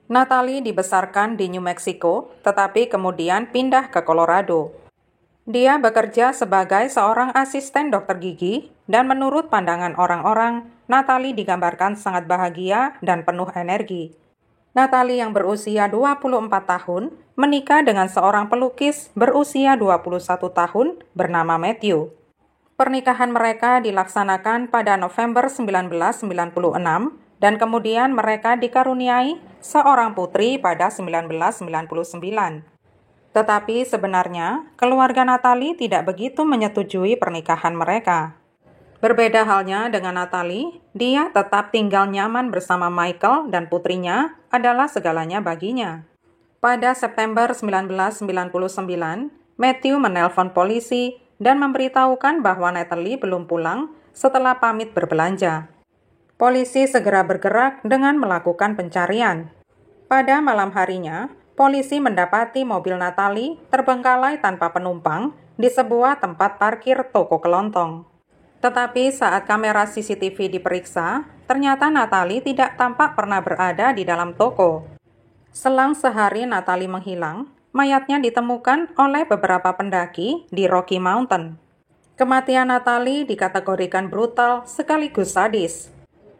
Natalie dibesarkan di New Mexico, tetapi kemudian pindah ke Colorado. Dia bekerja sebagai seorang asisten dokter gigi, dan menurut pandangan orang-orang, Natalie digambarkan sangat bahagia dan penuh energi. Natalie yang berusia 24 tahun menikah dengan seorang pelukis berusia 21 tahun bernama Matthew. Pernikahan mereka dilaksanakan pada November 1996 dan kemudian mereka dikaruniai seorang putri pada 1999. Tetapi sebenarnya, keluarga Natalie tidak begitu menyetujui pernikahan mereka. Berbeda halnya dengan Natalie, dia tetap tinggal nyaman bersama Michael dan putrinya adalah segalanya baginya. Pada September 1999, Matthew menelpon polisi dan memberitahukan bahwa Natalie belum pulang setelah pamit berbelanja. Polisi segera bergerak dengan melakukan pencarian. Pada malam harinya, polisi mendapati mobil Natalie terbengkalai tanpa penumpang di sebuah tempat parkir toko kelontong. Tetapi saat kamera CCTV diperiksa, ternyata Natalie tidak tampak pernah berada di dalam toko. Selang sehari Natalie menghilang, mayatnya ditemukan oleh beberapa pendaki di Rocky Mountain. Kematian Natalie dikategorikan brutal sekaligus sadis.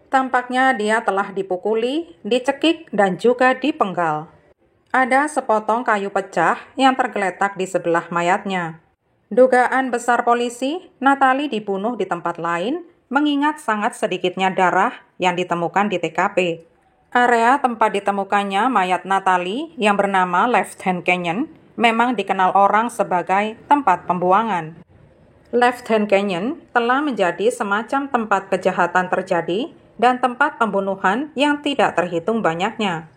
Tampaknya dia telah dipukuli, dicekik, dan juga dipenggal. Ada sepotong kayu pecah yang tergeletak di sebelah mayatnya. Dugaan besar polisi, Natalie dibunuh di tempat lain, mengingat sangat sedikitnya darah yang ditemukan di TKP. Area tempat ditemukannya mayat Natalie yang bernama Left Hand Canyon memang dikenal orang sebagai tempat pembuangan. Left Hand Canyon telah menjadi semacam tempat kejahatan terjadi dan tempat pembunuhan yang tidak terhitung banyaknya.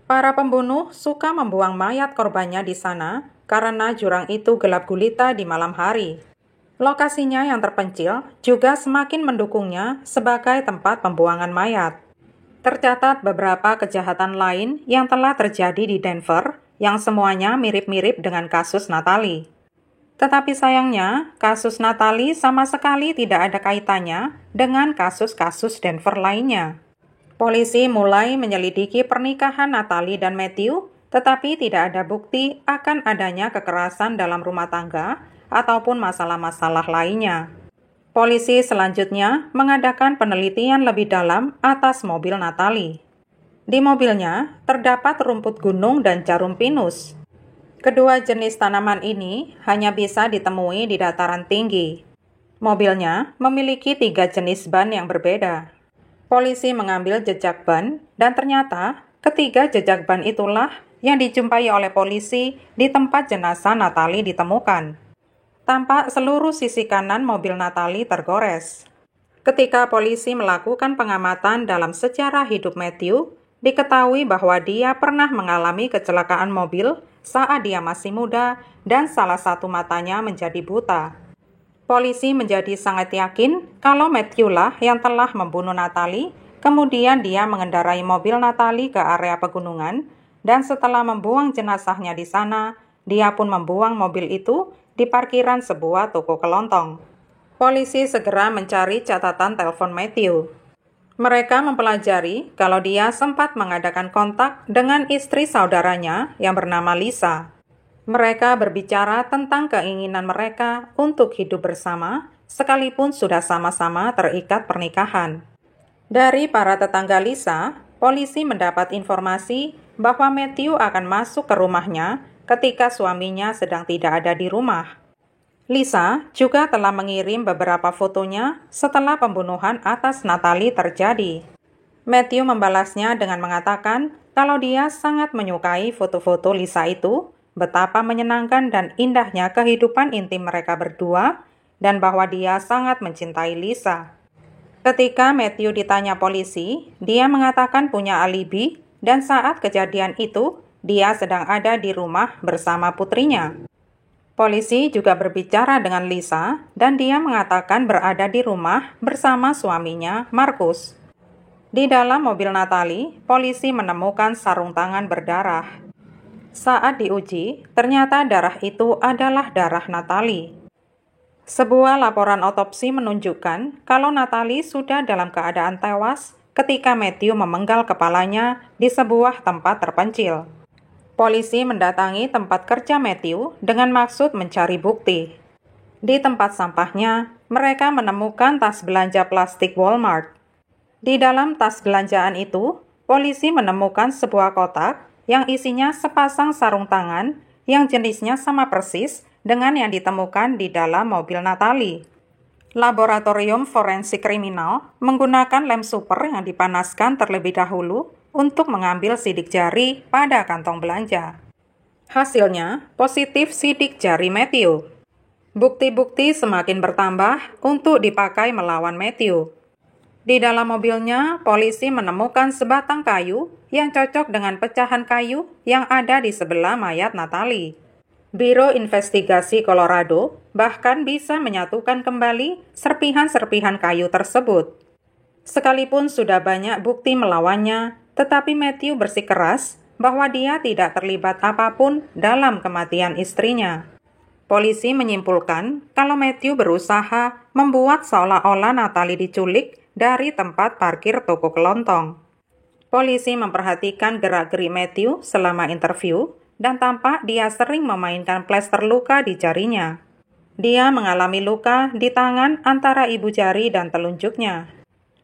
Para pembunuh suka membuang mayat korbannya di sana karena jurang itu gelap gulita di malam hari. Lokasinya yang terpencil juga semakin mendukungnya sebagai tempat pembuangan mayat. Tercatat beberapa kejahatan lain yang telah terjadi di Denver yang semuanya mirip-mirip dengan kasus Natalie. Tetapi sayangnya, kasus Natalie sama sekali tidak ada kaitannya dengan kasus-kasus Denver lainnya. Polisi mulai menyelidiki pernikahan Natalie dan Matthew, tetapi tidak ada bukti akan adanya kekerasan dalam rumah tangga ataupun masalah-masalah lainnya. Polisi selanjutnya mengadakan penelitian lebih dalam atas mobil Natalie. Di mobilnya terdapat rumput gunung dan jarum pinus. Kedua jenis tanaman ini hanya bisa ditemui di dataran tinggi. Mobilnya memiliki 3 jenis ban yang berbeda. Polisi mengambil jejak ban dan ternyata ketiga jejak ban itulah yang dijumpai oleh polisi di tempat jenazah Natalie ditemukan. Tampak seluruh sisi kanan mobil Natalie tergores. Ketika polisi melakukan pengamatan dalam sejarah hidup Matthew, diketahui bahwa dia pernah mengalami kecelakaan mobil saat dia masih muda dan salah satu matanya menjadi buta. Polisi menjadi sangat yakin kalau Matthew lah yang telah membunuh Natalie, kemudian dia mengendarai mobil Natalie ke area pegunungan, dan setelah membuang jenazahnya di sana, dia pun membuang mobil itu di parkiran sebuah toko kelontong. Polisi segera mencari catatan telepon Matthew. Mereka mempelajari kalau dia sempat mengadakan kontak dengan istri saudaranya yang bernama Lisa. Mereka berbicara tentang keinginan mereka untuk hidup bersama, sekalipun sudah sama-sama terikat pernikahan. Dari para tetangga Lisa, polisi mendapat informasi bahwa Matthew akan masuk ke rumahnya ketika suaminya sedang tidak ada di rumah. Lisa juga telah mengirim beberapa fotonya setelah pembunuhan atas Natalie terjadi. Matthew membalasnya dengan mengatakan kalau dia sangat menyukai foto-foto Lisa itu, betapa menyenangkan dan indahnya kehidupan intim mereka berdua, dan bahwa dia sangat mencintai Lisa. Ketika Matthew ditanya polisi, dia mengatakan punya alibi dan saat kejadian itu, dia sedang ada di rumah bersama putrinya. Polisi juga berbicara dengan Lisa dan dia mengatakan berada di rumah bersama suaminya, Marcus. Di dalam mobil Natalie, polisi menemukan sarung tangan berdarah. Saat diuji, ternyata darah itu adalah darah Natalie. Sebuah laporan otopsi menunjukkan kalau Natalie sudah dalam keadaan tewas ketika Matthew memenggal kepalanya di sebuah tempat terpencil. Polisi mendatangi tempat kerja Matthew dengan maksud mencari bukti. Di tempat sampahnya, mereka menemukan tas belanja plastik Walmart. Di dalam tas belanjaan itu, polisi menemukan sebuah kotak yang isinya sepasang sarung tangan yang jenisnya sama persis dengan yang ditemukan di dalam mobil Natalie. Laboratorium forensik kriminal menggunakan lem super yang dipanaskan terlebih dahulu untuk mengambil sidik jari pada kantong belanja. Hasilnya positif sidik jari Matthew. Bukti-bukti semakin bertambah untuk dipakai melawan Matthew. Di dalam mobilnya, polisi menemukan sebatang kayu yang cocok dengan pecahan kayu yang ada di sebelah mayat Natalie. Biro Investigasi Colorado bahkan bisa menyatukan kembali serpihan-serpihan kayu tersebut. Sekalipun sudah banyak bukti melawannya, tetapi Matthew bersikeras bahwa dia tidak terlibat apapun dalam kematian istrinya. Polisi menyimpulkan kalau Matthew berusaha membuat seolah-olah Natalie diculik dari tempat parkir toko kelontong. Polisi memperhatikan gerak-gerik Matthew selama interview dan tampak dia sering memainkan plester luka di jarinya. Dia mengalami luka di tangan antara ibu jari dan telunjuknya.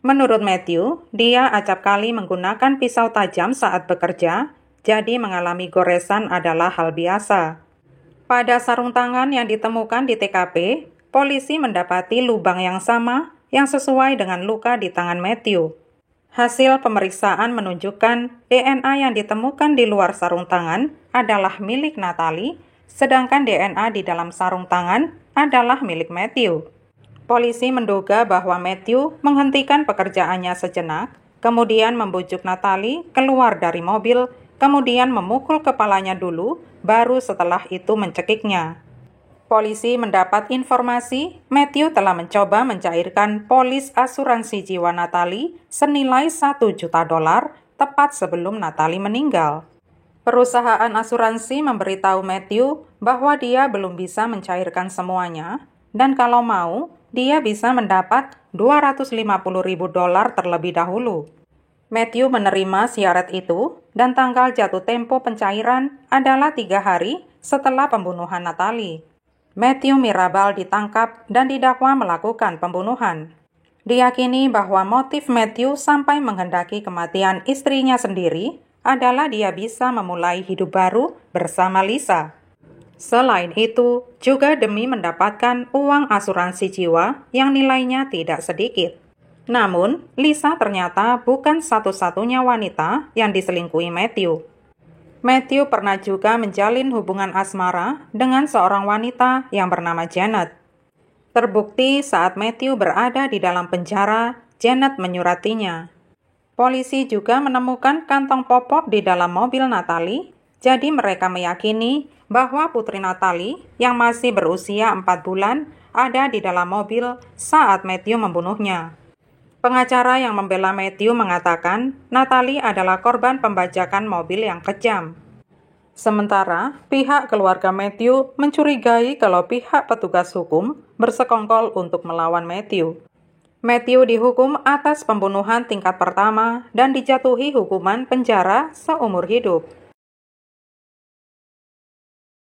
Menurut Matthew, dia acap kali menggunakan pisau tajam saat bekerja, jadi mengalami goresan adalah hal biasa. Pada sarung tangan yang ditemukan di TKP, polisi mendapati lubang yang sama yang sesuai dengan luka di tangan Matthew. Hasil pemeriksaan menunjukkan DNA yang ditemukan di luar sarung tangan adalah milik Natalie, sedangkan DNA di dalam sarung tangan adalah milik Matthew. Polisi menduga bahwa Matthew menghentikan pekerjaannya sejenak, kemudian membujuk Natalie keluar dari mobil, kemudian memukul kepalanya dulu, baru setelah itu mencekiknya. Polisi mendapat informasi Matthew telah mencoba mencairkan polis asuransi jiwa Natalie senilai $1 juta tepat sebelum Natalie meninggal. Perusahaan asuransi memberitahu Matthew bahwa dia belum bisa mencairkan semuanya, dan kalau mau, dia bisa mendapat $250.000 terlebih dahulu. Matthew menerima syarat itu, dan tanggal jatuh tempo pencairan adalah 3 hari setelah pembunuhan Natalie. Matthew Mirabal ditangkap dan didakwa melakukan pembunuhan. Diyakini bahwa motif Matthew sampai menghendaki kematian istrinya sendiri adalah dia bisa memulai hidup baru bersama Lisa. Selain itu, juga demi mendapatkan uang asuransi jiwa yang nilainya tidak sedikit. Namun, Lisa ternyata bukan satu-satunya wanita yang diselingkuhi Matthew. Matthew pernah juga menjalin hubungan asmara dengan seorang wanita yang bernama Janet. Terbukti saat Matthew berada di dalam penjara, Janet menyuratinya. Polisi juga menemukan kantong popok di dalam mobil Natalie, jadi mereka meyakini bahwa putri Natalie yang masih berusia 4 bulan ada di dalam mobil saat Matthew membunuhnya. Pengacara yang membela Matthew mengatakan Natalie adalah korban pembajakan mobil yang kejam. Sementara, pihak keluarga Matthew mencurigai kalau pihak petugas hukum bersekongkol untuk melawan Matthew. Matthew dihukum atas pembunuhan tingkat pertama dan dijatuhi hukuman penjara seumur hidup.